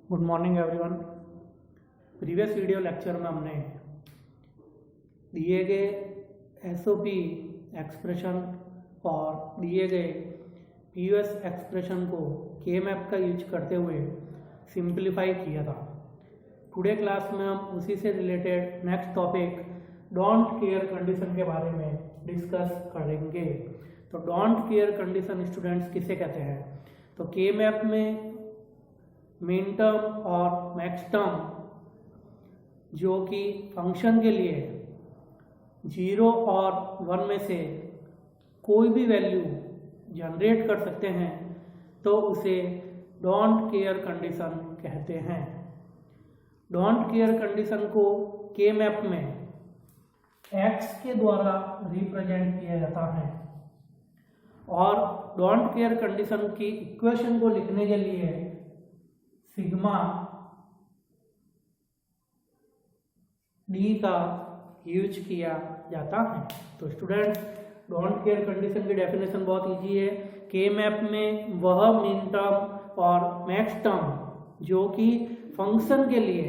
Good morning everyone. Previous video lecture में हमने दिए गए एसओपी एक्सप्रेशन और दिए गए पीयूएस एक्सप्रेशन को के मैप का यूज करते हुए सिंप्लीफाई किया था। टुडे क्लास में हम उसी से related next topic don't care condition के बारे में डिस्कस करेंगे। तो डोंट केयर कंडीशन स्टूडेंट्स किसे कहते हैं? तो के मैप में मिन टर्म और मैक्स टर्म जो कि फंक्शन के लिए 0 और 1 में से कोई भी वैल्यू जनरेट कर सकते हैं तो उसे डोंट केयर कंडीशन कहते हैं। डोंट केयर कंडीशन को के मैप में x के द्वारा रिप्रेजेंट किया जाता है और डोंट केयर कंडीशन की इक्वेशन को लिखने के लिए सिग्मा डी का यूज किया जाता है। तो स्टूडेंट्स, डोंट केयर कंडीशन की डेफिनेशन बहुत इजी है। के मैप में वह मिन टर्म और मैक्स टर्म जो कि फंक्शन के लिए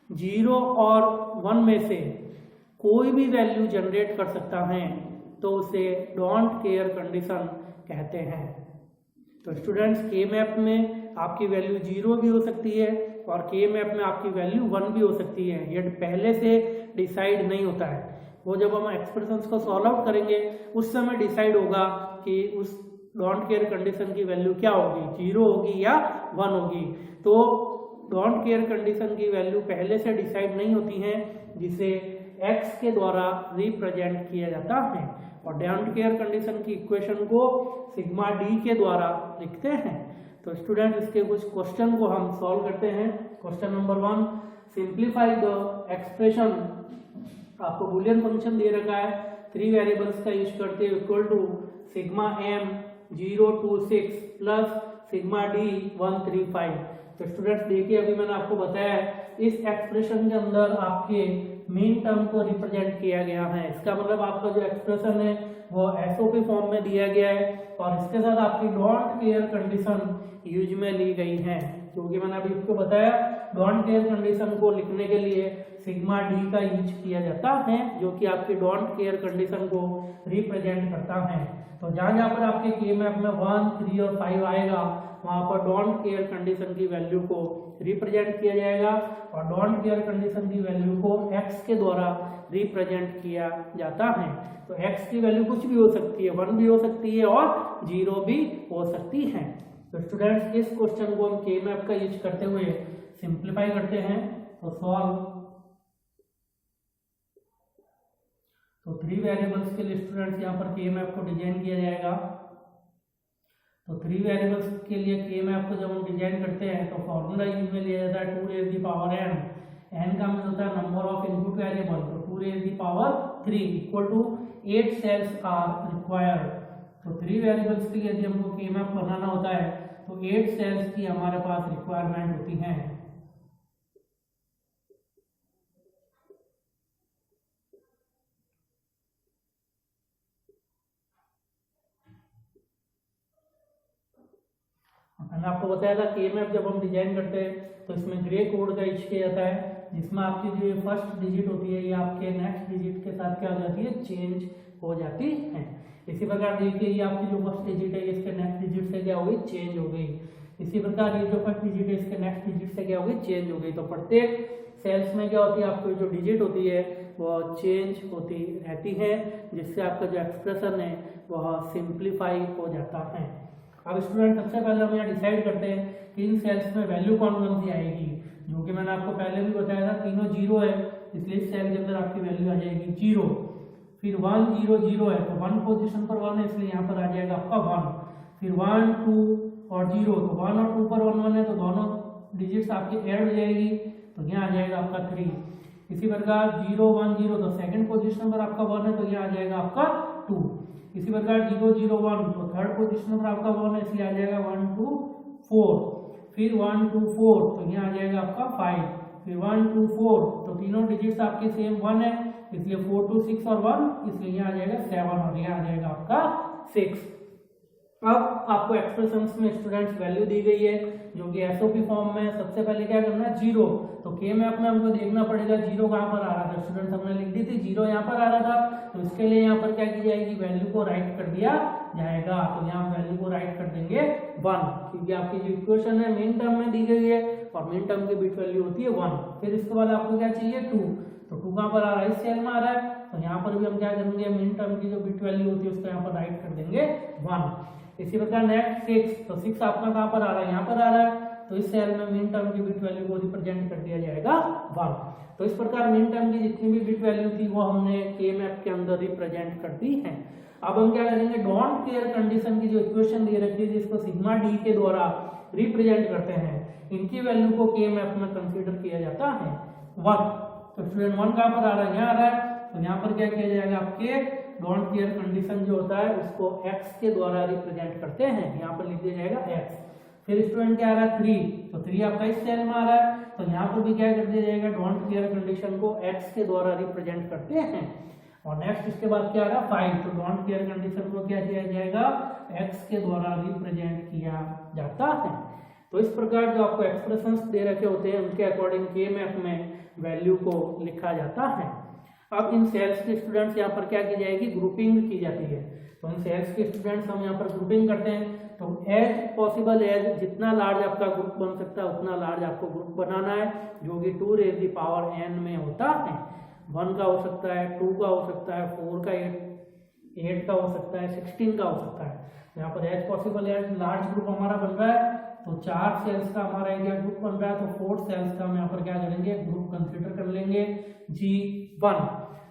0 और 1 में से कोई भी वैल्यू जनरेट कर सकता है तो उसे डोंट केयर कंडीशन कहते हैं। तो स्टूडेंट्स, के मैप में आपकी वैल्यू 0 भी हो सकती है और के मैप में आपकी वैल्यू 1 भी हो सकती है। ये पहले से डिसाइड नहीं होता है। वो जब हम एक्सप्रेशंस को सॉल्व आउट करेंगे उस समय डिसाइड होगा कि उस डोंट केयर कंडीशन की वैल्यू क्या होगी, 0 होगी या 1 होगी। तो डोंट केयर कंडीशन की वैल्यू पहले से डिसाइड नहीं होती है, जिसे x के द्वारा रिप्रेजेंट किया जाता है और डोंट केयर कंडीशन की इक्वेशन को सिग्मा डी के द्वारा लिखते हैं। तो स्टूडेंट, इसके कुछ क्वेश्चन को हम सॉल्व करते हैं। Question number 1, simplify the expression. आपको बूलियन फंक्शन दे रखा है, 3 वेरिएबल्स का यूज करते हुए equal to sigma m 026 plus sigma d 135। तो स्टूडेंट्स देखिए, अभी मैंने आपको बताया है इस एक्सप्रेशन के अंदर आपके मेन टर्म को रिप्रेजेंट किया गया है। इसका मतलब आपका जो एक्सप्रेशन है वो एसओपी फॉर्म में दिया गया है और इसके साथ आपकी डोंट केयर कंडीशन यूज में ली गई है, क्योंकि मैंने अभी आपको बताया डोंट केयर कंडीशन को लिखने के लिए सिग्मा डी का यूज किया जाता है जो कि आपकी डोंट केयर कंडीशन को रिप्रेजेंट करता है। तो जहां जहां पर आपके के मैप में 1, 3 और 5 आएगा वहां पर डोंट केयर कंडीशन की वैल्यू को रिप्रेजेंट किया जाएगा और डोंट केयर कंडीशन की वैल्यू को x के द्वारा रिप्रेजेंट किया जाता है। तो x की वैल्यू कुछ भी हो सकती है, 1 भी हो सकती है और 0 भी हो सकती है। तो स्टूडेंट्स, इस क्वेश्चन को हम के मैप का यूज करते हुए सिंप्लीफाई करते हैं। तो सॉल्व। तो 3 वेरिएबल्स के लिए स्टूडेंट्स यहाँ पर के मैप को डिजाइन किया जाएगा। तो 3 वेरिएबल्स के लिए के मैप को जब हम डिजाइन करते हैं तो फॉर्मूला यूज में लिया जाता है 2 raised to the power n। n का मतलब होता है नंबर ऑफ इनपुट वेरिएबल, तो 2 raised to the power 3 equal to 8 cells are required. तो 3 वेरिएबल्स के लिए यदि हमको के मैप बनाना होता है तो 8 सेल्स की हमारे पास रिक्वायरमेंट होती है। मैंने आपको बताया था के मैप जब हम डिजाइन करते हैं तो इसमें ग्रे कोड का यूज किया जाता है, जिसमें आपकी जो फर्स्ट डिजिट होती है ये आपके नेक्स्ट डिजिट के साथ क्या हो जाती है, चेंज हो जाती है। इसी प्रकार देखिए, ये आपकी जो फर्स्ट डिजिट है इसके नेक्स्ट डिजिट से क्या हो गई, चेंज हो गई। इसी प्रकार ये जो फर्स्ट डिजिट है इसके नेक्स्ट डिजिट से क्या हो गई, चेंज हो गई। तो प्रत्येक सेल्स में क्या होती है, आपकी जो डिजिट होती है वह चेंज होती रहती है, जिससे आपका जो एक्सप्रेशन है वह सिंप्लीफाई हो जाता है। अब स्टूडेंट, सबसे पहले हम यहाँ डिसाइड करते हैं कि इन सेल्स में वैल्यू कौन कौन सी आएगी, जो कि मैंने आपको पहले भी बताया था तीनों 0 है, इसलिए इस सेल के अंदर आपकी वैल्यू आ जाएगी 0। फिर 1 0 0 है तो 1 पोजीशन पर 1 है, इसलिए यहाँ पर आ जाएगा आपका 1। फिर 1 2 और 0, तो 1 और 2 पर 1 1 है तो दोनों डिजिट्स आपकी ऐड हो जाएगी, तो यहाँ आ जाएगा आपका 3। इसी प्रकार 0 1 0 तो सेकंड पोजीशन पर आपका 1 है तो यहाँ आ जाएगा आपका 2। इसी प्रकार 0 0 1 तो थर्ड पोजीशन पर आपका 1 है, इसलिए आ जाएगा 1 2 4। फिर 1 2 4 तो यहाँ आ जाएगा आपका 5। फिर 1 2 4 तो तीनों डिजिट्स आपके सेम 1 है, इसलिए 4 2 6 और 1, इसलिए यहाँ आ जाएगा 7 और यहाँ आ जाएगा आपका 6। अब आपको एक्सप्रेशंस में स्टूडेंट्स वैल्यू दी गई है जो कि एसओपी फॉर्म में। सबसे पहले क्या करना है, जीरो। तो के मैप में हमको देखना पड़ेगा जीरो कहाँ पर आ रहा था। स्टूडेंट्स हमने लिख दी थी जीरो यहाँ पर आ रहा था, तो इसके लिए यहाँ पर क्या की जाएगी, वैल्यू को राइट कर दिया जाएगा। तो यहाँ वैल्यू को राइट कर देंगे 1, क्योंकि आपकी जो इक्वेशन है मेन टर्म में दी गई है और मेन टर्म की बिट वैल्यू होती है 1। फिर इसके बाद आपको क्या चाहिए 2, तो 2 कहाँ पर आ रहा है, इस सेल में आ रहा है। तो यहाँ पर भी हम क्या करेंगे, मेन टर्म की जो बिट वैल्यू होती है उसको यहाँ पर राइट कर देंगे 1। इसी प्रकार नेक्स्ट 6, तो 6 आपका कहाँ पर आ रहा है, यहाँ पर आ रहा है। तो इस सेल में मेन टर्म की बिट वैल्यू को रिप्रेजेंट कर दिया जाएगा 1। तो इस प्रकार मेन टर्म की जितनी भी बिट वैल्यू थी वो हमने के मैप के अंदर रिप्रेजेंट कर दी है। अब हम क्या करेंगे, डोंट केयर कंडीशन की जो इक्वेशन दी रखी है जिसको सिग्मा डी के द्वारा रिप्रेजेंट करते हैं, इनकी वैल्यू को के मैप में कंसीडर किया जाता है 1। तो स्टूडेंट 1 कहाँ पर आ रहा है, यहाँ आ रहा है। तो यहाँ पर क्या किया जाएगा, आपके डोंट केयर कंडीशन जो होता है उसको x के द्वारा रिप्रेजेंट करते हैं, यहाँ पर लिख दिया जाएगा x। फिर स्टूडेंट क्या आ रहा है 3, तो 3 आपका इस सेल में आ रहा है। तो यहाँ पर भी क्या कर दिया जाएगा, डोंट केयर कंडीशन को x के द्वारा रिप्रेजेंट करते हैं। और नेक्स्ट इसके बाद क्या आ रहा है 5, तो डोंट केयर कंडीशन को क्या किया जाएगा, x के द्वारा रिप्रेजेंट किया जाता है। तो इस प्रकार जो आपको एक्सप्रेशंस दे रखे होते हैं उनके अकॉर्डिंग के मैप में वैल्यू को लिखा जाता है। अब इन सेल्स के स्टूडेंट्स यहाँ पर क्या की जाएगी, ग्रुपिंग की जाती है। तो इन सेल्स के स्टूडेंट्स हम यहाँ पर ग्रुपिंग करते हैं। तो एज पॉसिबल एज जितना लार्ज आपका ग्रुप बन सकता है उतना लार्ज आपको ग्रुप बनाना है, जो कि 2 रेज़ दी पावर n में होता है। 1 का हो सकता है, 2 का हो सकता है, 4 का, 8 का हो सकता है, 16 का हो सकता है। यहाँ पर as possible as large group हमारा बन रहा है। तो 4 सेल्स का हमारा एरिया ग्रुप बन रहा है, तो 4 सेल्स का हम यहाँ पर क्या करेंगे, ग्रुप कंसीडर कर लेंगे G1।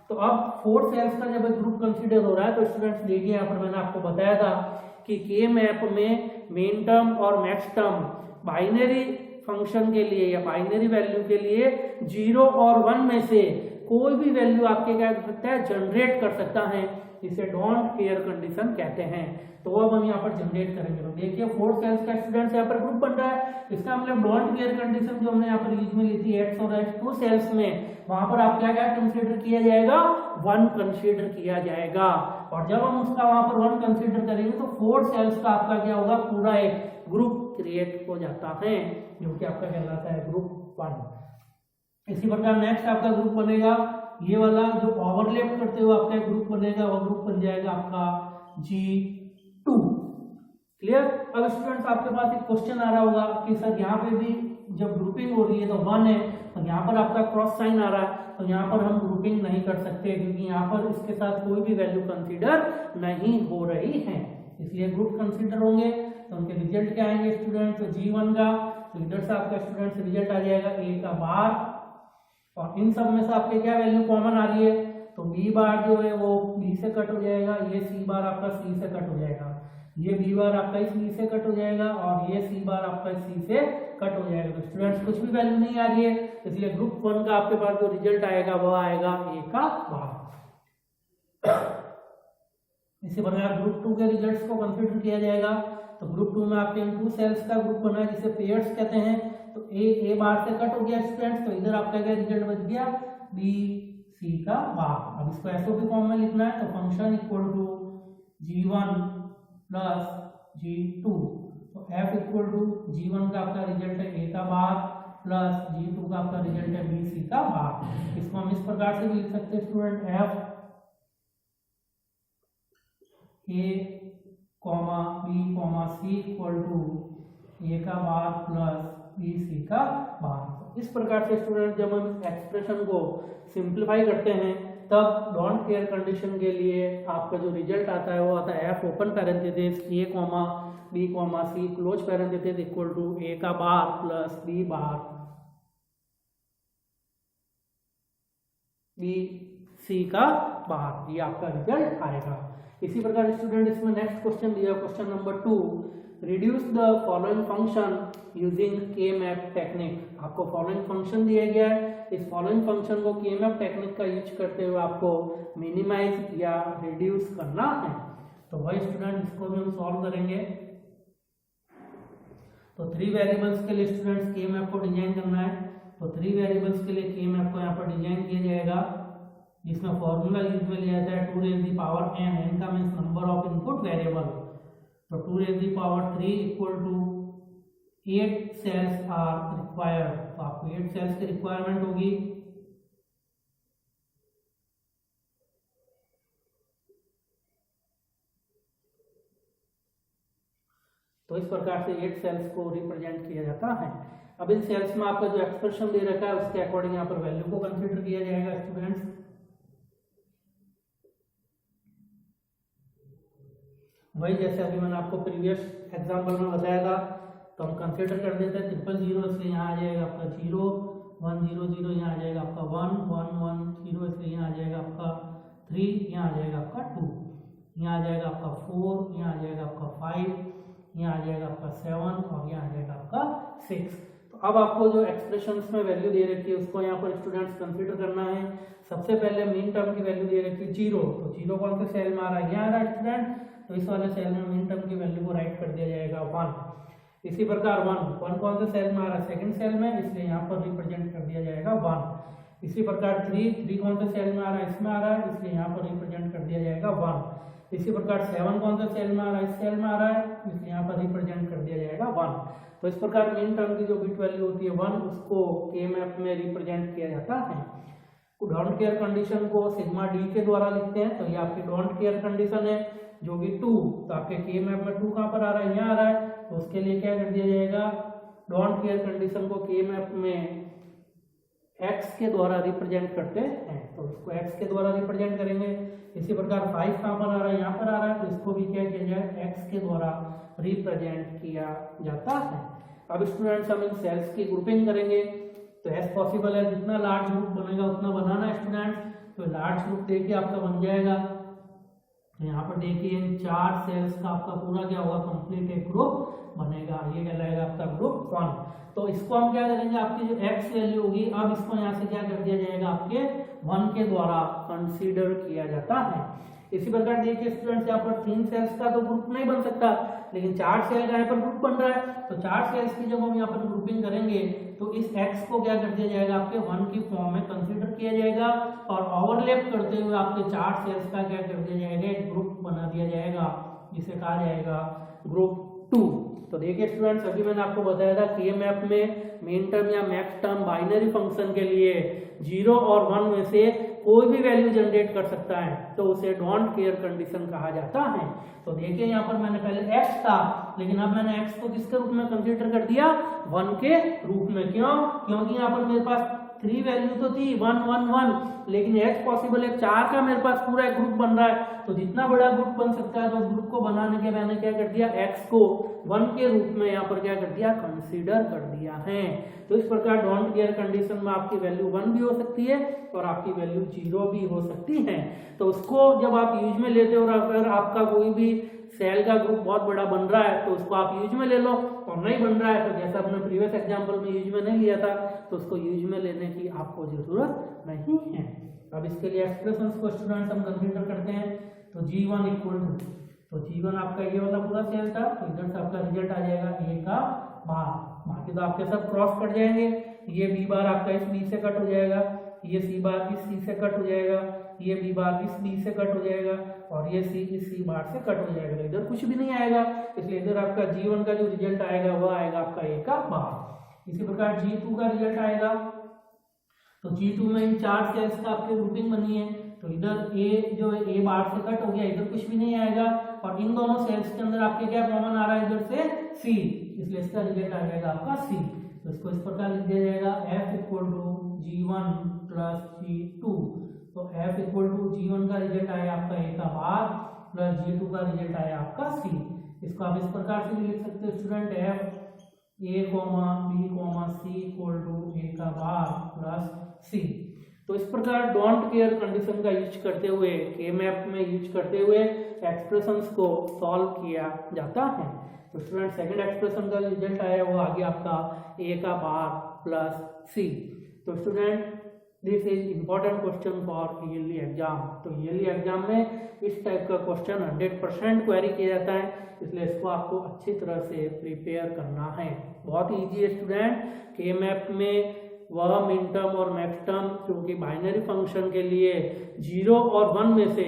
तो अब 4 सेल्स का जब ग्रुप कंसीडर हो रहा है तो स्टूडेंट्स देखिए यहाँ पर मैंने आपको बताया था कि के मैप में मेन टर्म और मैक्स टर्म बाइनरी फंक्शन के लिए या बाइनरी वैल्यू के लिए 0 और 1 में से कोई भी वैल्यू आपके क्या कर सकता है, जनरेट कर सकता है। इसे डोंट केयर कंडीशन कहते हैं। तो अब हम यहाँ पर जनरेट करेंगे। तो देखिए 4 सेल्स का स्टूडेंट्स यहाँ पर ग्रुप बन रहा है। इसका मतलब डोंट केयर कंडीशन जो हमने यहाँ पर यूज में ली थी x और h2 सेल्स में, वहां पर आप क्या क्या कंसीडर किया जाएगा, 1 कंसीडर किया जाएगा। और जब हम उसका वहां पर 1 कंसीडर करेंगे तो 4 सेल्स का आपका क्या होगा, पूरा एक ग्रुप क्रिएट हो जाता है, जो कि आपका कहलाता है ग्रुप 1। इसी प्रकार नेक्स्ट आपका ग्रुप बनेगा, ये वाला जो ओवरलैप करते हुए आपका ग्रुप बनेगा, वो ग्रुप बन जाएगा आपका G2। क्लियर। अब स्टूडेंट्स आपके पास एक क्वेश्चन आ रहा होगा कि सर यहाँ पे भी जब ग्रुपिंग हो रही है तो 1 है, तो यहाँ पर आपका क्रॉस साइन आ रहा है, तो यहाँ पर हम ग्रुपिंग नहीं कर सकते क्योंकि यहाँ पर इसके साथ कोई भी वैल्यू कंसीडर नहीं हो रही है, इसलिए ग्रुप कंसीडर होंगे। तो उनके रिजल्ट क्या आएंगे स्टूडेंट्स, तो G1 का, तो इधर से आपका स्टूडेंट्स रिजल्ट आ जाएगा A का बार, और इन सब में से आपके क्या वैल्यू कॉमन आ रही है, तो B बार जो है वो B से कट हो जाएगा, ये C बार आपका C से कट हो जाएगा, ये B बार आपका इस B से कट हो जाएगा, और ये C बार आपका इस C से कट हो जाएगा। तो स्टूडेंट्स कुछ भी वैल्यू नहीं आ रही है, इसलिए ग्रुप 1 का आपके पास जो रिजल्ट आएगा वो आएगा A का बार। इसी प्रकार ग्रुप 2 के रिजल्ट्स को कंसीडर किया जाएगा। तो ग्रुप 2 में आपके 2 सेल्स का ग्रुप बना है जिसे पेयर्स कहते हैं। तो A बार से कट हो गया स्टूडेंट्स, तो इधर आपका क्या रिजल्ट बच गया, B C का बार। अब इसको एसओपी फॉर्म में लिखना है, तो function equal to G1 plus G2, तो F इक्वल टू G1 का आपका रिजल्ट है A का बार प्लस G2 का आपका रिजल्ट है B C का बार। इसको हम इस प्रकार से भी लिख सकते हैं student, F A B C equal to A का बार प्लस B C का बार। इस प्रकार से स्टूडेंट जब हम एक्सप्रेशन को सिंप्लीफाई करते हैं तब डोंट केयर कंडीशन के लिए आपका जो रिजल्ट आता है वो आता है F open parenthesis A B C close parenthesis equal to A का bar plus B bar B C का बार, ये आपका रिजल्ट आएगा। इसी प्रकार स्टूडेंट इसमें नेक्स्ट क्वेश्चन दिया, question number 2, reduce the following function using के मैप टेक्निक। आपको फॉलोइंग फंक्शन दिया गया है, इस फॉलोइंग फंक्शन को के मैप टेक्निक का यूज करते हुए आपको मिनिमाइज या रिड्यूस करना है। तो वही स्टूडेंट इसको भी हम सॉल्व करेंगे। तो 3 वेरिएबल्स के लिए स्टूडेंट्स के मैप को डिजाइन करना है। तो 3 वेरिएबल्स के लिए के मैप को यहाँ पर डिजाइन किया जाएगा, जिसमें फॉर्मूला यूज में लिया जाता है 2 raise the power n, n का means number of input variable, तो 2 raised to the power 3 equal to 8 cells are required. तो आपको 8 सेल्स की रिक्वायरमेंट होगी। तो इस प्रकार से 8 सेल्स को रिप्रेजेंट किया जाता है। अब इन सेल्स में आपका जो एक्सप्रेशन दे रखा है उसके अकॉर्डिंग यहाँ पर वैल्यू को कंसीडर किया जाएगा स्टूडेंट्स। वही जैसे अभी मैंने आपको प्रीवियस एग्जांपल में बताया था, तो हम कंसीडर कर देते हैं 000, इसलिए यहाँ आ जाएगा आपका 0 1 0 0, यहाँ आ जाएगा आपका 1 1 1 0, इसलिए यहाँ आ जाएगा आपका 3, यहाँ आ जाएगा आपका 2, यहाँ आ जाएगा आपका 4, यहाँ आ जाएगा आपका 5, यहाँ आ जाएगा आपका 7 और यहाँ आ जाएगा आपका 6। तो अब आपको जो एक्सप्रेशंस में वैल्यू दे रखी है उसको यहाँ पर स्टूडेंट्स कंसीडर करना है। सबसे पहले मीन टर्म की वैल्यू दे रखी है 0, तो 0 कौन से सेल में आ रहा है, यहाँ आ रहा है स्टूडेंट, तो इस वाले सेल में मीन टर्म की वैल्यू को राइट कर दिया जाएगा 1। इसी प्रकार 1 कौन से सेल में आ रहा है, सेकंड सेल में, इसलिए यहाँ पर रिप्रेजेंट कर दिया जाएगा 1। इसी प्रकार 3 कौन से सेल में आ रहा है, इसमें आ रहा है, इसलिए यहाँ पर रिप्रेजेंट कर दिया जाएगा 1। इसी प्रकार 7 कौन सा सेल में आ रहा है, इस सेल में आ रहा है, इसलिए यहाँ पर रिप्रेजेंट कर दिया जाएगा 1। तो इस प्रकार मीन टर्म की जो बिट वैल्यू होती है 1, उसको के मैप में रिप्रेजेंट किया जाता है। डोंट केयर कंडीशन को सिग्मा डी के द्वारा लिखते हैं, तो ये आपकी डोंट केयर कंडीशन है जो कि 2, तो आपके के मैप में 2 कहाँ पर आ रहा है, यहाँ आ रहा है, तो उसके लिए क्या कर दिया जाएगा, डोंट केयर कंडीशन को के मैप में x के द्वारा रिप्रेजेंट करते हैं, तो इसको x के द्वारा रिप्रेजेंट करेंगे। इसी प्रकार 5 कहाँ पर आ रहा है, यहाँ पर आ रहा है, तो इसको भी क्या किया जाए, x के द्वारा रिप्रेजेंट किया जाता है। अब स्टूडेंट्स हम इन सेल्स की ग्रुपिंग करेंगे, तो एज पॉसिबल है जितना लार्ज ग्रुप बनेगा उतना बनाना है स्टूडेंट्स। तो लार्ज ग्रुप देखिए आपका बन जाएगा, तो यहाँ पर देखिए 4 सेल्स का आपका पूरा क्या होगा, कंप्लीट एक ग्रुप बनेगा, ये कहलाएगा आपका ग्रुप 1। तो इसको हम क्या करेंगे, आपकी जो x वैल्यू होगी, अब इसको यहाँ से क्या कर दिया जाएगा, आपके 1 के द्वारा कंसीडर किया जाता है। इसी प्रकार देखिए स्टूडेंट्स, यहाँ पर 3 सेल्स का तो ग्रुप नहीं बन सकता, लेकिन 4 सेल का यहाँ पर ग्रुप बन रहा है, तो 4 सेल्स की जब हम यहाँ पर ग्रुपिंग करेंगे तो इस x को क्या कर दिया जाएगा, आपके 1 की फॉर्म में कंसीडर किया जाएगा, और ओवरलैप करते हुए आपके 4 सेल्स का क्या कर दिया जाएगा, एक ग्रुप बना दिया जाएगा, जिसे कहा जाएगा ग्रुप 2। तो देखिए स्टूडेंट्स, अभी मैंने आपको बताया था के मैप में मीन टर्म या मैक्स टर्म बाइनरी फंक्शन के लिए 0 और 1 में से कोई भी वैल्यू जनरेट कर सकता है, तो उसे डोंट केयर कंडीशन कहा जाता है। तो देखिए यहाँ पर मैंने पहले x था, लेकिन अब मैंने x को किसके रूप में कंसीडर कर दिया, 1 के रूप में। क्यों, क्योंकि यहाँ पर मेरे पास 3 वैल्यू तो थी 1 1 1, लेकिन x पॉसिबल है 4 का मेरे पास पूरा एक ग्रुप बन रहा है, तो जितना बड़ा ग्रुप बन सकता है, तो ग्रुप को बनाने के मैंने क्या कर दिया, x को 1 के रूप में यहाँ पर क्या कर दिया, कंसीडर कर दिया है। तो इस प्रकार डोंट केयर कंडीशन में आपकी वैल्यू 1 भी हो सकती है और आपकी वैल्यू 0 भी हो सकती है। तो उसको जब आप यूज में लेते हो, और अगर आपका कोई भी सेल का ग्रुप बहुत बड़ा बन रहा है तो उसको आप यूज में ले लो, और नहीं बन रहा है तो जैसा अपने प्रीवियस एग्जांपल में यूज में नहीं लिया था, तो उसको यूज में लेने की आपको जरूरत नहीं है। अब इसके लिए एक्सप्रेशंस को स्टूडेंट्स हम कंसीडर करते हैं, तो G1 इक्वल टू, तो G1 आपका ये वाला पूरा सेल था, तो इधर से आपका रिजल्ट आ जाएगा A का बार, बाकी तो आपके सब क्रॉस कट जाएंगे, ये B बार आपका इस B से कट हो जाएगा, ये C बार इस C से कट हो जाएगा, ये B बार इस B से कट हो जाएगा, और ये C इस C बार से कट हो जाएगा, तो इधर कुछ भी नहीं आएगा, इसलिए इधर आपका G1 का जो रिजल्ट आएगा वह आएगा आपका A का बार। इसी प्रकार G2 का रिजल्ट आएगा, तो G2 में इन 4 सेल्स का आपकी ग्रुपिंग बनी है, तो इधर A जो है A बार से कट हो गया, इधर कुछ भी नहीं आएगा, और इन दोनों सेल्स के अंदर आपके क्या कॉमन आ रहा है, इधर से C, इसलिए इसका रिजल्ट आ जाएगा आपका C। तो इसको इस प्रकार लिख दिया जाएगा F equal to G1 plus G2, तो F इक्वल टू G1 का रिजल्ट आया आपका A का बार प्लस G2 का रिजल्ट आया आपका C। इसको आप इस प्रकार से भी लिख सकते हो student, F A, B, C equal to A का बार प्लस C। तो इस प्रकार डोंट केयर कंडीशन का यूज करते हुए, के मैप में यूज करते हुए एक्सप्रेशंस को सॉल्व किया जाता है। तो स्टूडेंट सेकंड एक्सप्रेशन का रिजल्ट आया वो आ गया आपका A का बार प्लस C। तो student this is important question for yearly exam. तो ईयरली एग्जाम में इस टाइप का क्वेश्चन 100% क्वेरी किया जाता है, इसलिए इसको आपको अच्छी तरह से प्रिपेयर करना है। बहुत ईजी है स्टूडेंट, के मैप में वह मिन टर्म और मैक्स टर्म जो कि बाइनरी फंक्शन के लिए 0 और 1 में से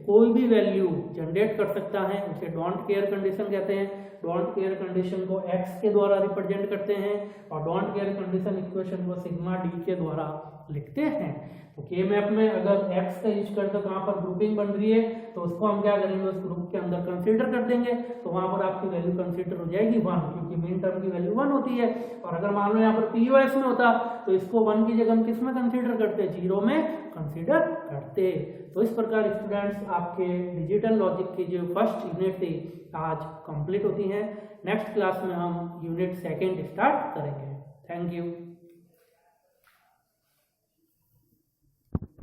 कोई भी वैल्यू जनरेट कर सकता है उसे डोंट केयर कंडीशन कहते हैं। डोंट केयर कंडीशन को x के द्वारा रिप्रेजेंट करते हैं और डोंट केयर कंडीशन इक्वेशन को सिग्मा डी के द्वारा लिखते हैं। तो के मैप में अगर x का यूज करते तो वहां पर ग्रुपिंग बन रही है तो उसको हम क्या करेंगे, उस ग्रुप के अंदर कंसीडर कर देंगे, तो वहां पर आपकी वैल्यू कंसीडर हो जाएगी 1, क्योंकि मेन टर्म की वैल्यू 1 होती है। और अगर मान लो यहाँ पर पीओएस में होता तो इसको 1 की जगह हम किस में कंसीडर करते, 0 में कंसीडर करते। तो इस प्रकार स्टूडेंट्स आपके डिजिटल लॉजिक की जो फर्स्ट यूनिट थी आज कंप्लीट होती है। नेक्स्ट क्लास में हम यूनिट सेकंड स्टार्ट करेंगे। Thank you.